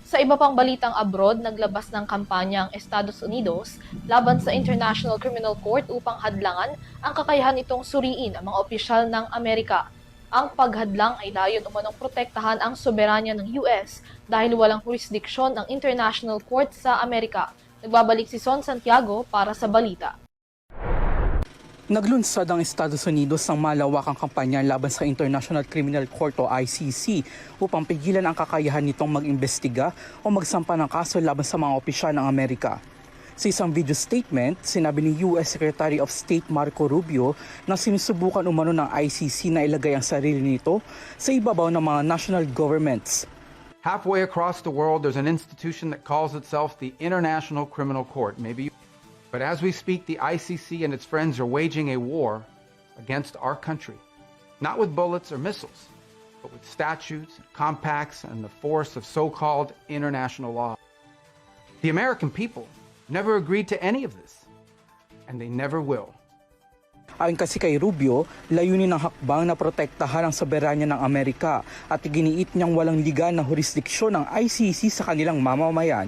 Sa iba pang balitang abroad, naglabas ng kampanya ang Estados Unidos laban sa International Criminal Court upang hadlangan ang kakayahan itong suriin ang mga opisyal ng Amerika. Ang paghadlang ay layon umanong protektahan ang soberanya ng US dahil walang jurisdiksyon ang International Court sa Amerika. Nagbabalik si Son Santiago para sa balita. Naglunsad ang Estados Unidos ng malawakang kampanya laban sa International Criminal Court o ICC upang pigilan ang kakayahan nitong mag-imbestiga o magsampa ng kaso laban sa mga opisyal ng Amerika. Sa isang video statement, sinabi ni US Secretary of State Marco Rubio na sinusubukan umano ng ICC na ilagay ang sarili nito sa ibabaw ng mga national governments. Halfway across the world, there's an institution that calls itself the International Criminal Court. But as we speak, the ICC and its friends are waging a war against our country, not with bullets or missiles, but with statutes, compacts, and the force of so-called international law. The American people never agreed to any of this, and they never will. Ayon kasi kay Rubio, layunin ng hakbang na protektahan ang soberanya ng Amerika at iginiit niyang walang ligal na jurisdiksyon ng ICC sa kanilang mamamayan.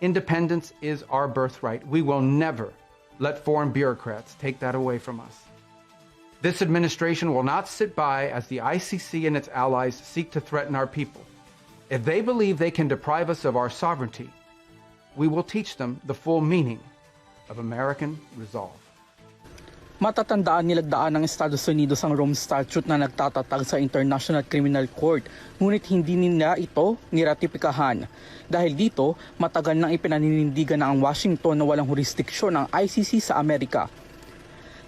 Independence is our birthright. We will never let foreign bureaucrats take that away from us. This administration will not sit by as the ICC and its allies seek to threaten our people. If they believe they can deprive us of our sovereignty, we will teach them the full meaning of American resolve. Matatandaan nilagdaan ng Estados Unidos ang Rome Statute na nagtatatag sa International Criminal Court, ngunit hindi nila ito niratipikahan. Dahil dito, matagal nang ipinaninindigan na ang Washington na walang jurisdiksyon ng ICC sa Amerika.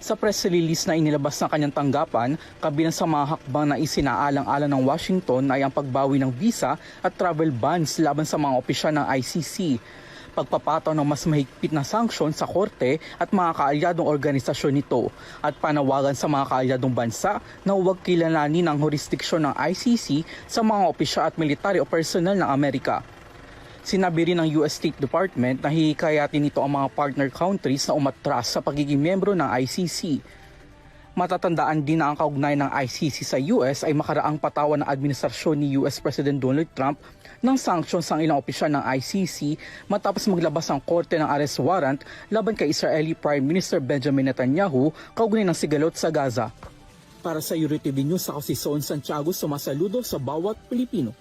Sa press release na inilabas ng kanyang tanggapan, kabilang sa mga hakbang na isinaalang-alang ng Washington ay ang pagbawi ng visa at travel bans laban sa mga opisyal ng ICC, pagpapataw ng mas mahigpit na sanksyon sa korte at mga kaalyadong organisasyon nito, at panawagan sa mga kaalyadong bansa na huwag kilalanin ang jurisdiksyon ng ICC sa mga opisyal at military o personel ng Amerika. Sinabi rin ng US State Department na hihikayatin nito ang mga partner countries na umatras sa pagiging miyembro ng ICC. Matatandaan din na ang kaugnayan ng ICC sa US ay makaraang patawan ng administrasyon ni US President Donald Trump ng sanctions sa ilang opisyal ng ICC matapos maglabas ang korte ng arrest warrant laban kay Israeli Prime Minister Benjamin Netanyahu kaugnay ng sigalot sa Gaza. Para sa Euro TV News, ako si Son Santiago, sumasaludo sa bawat Pilipino.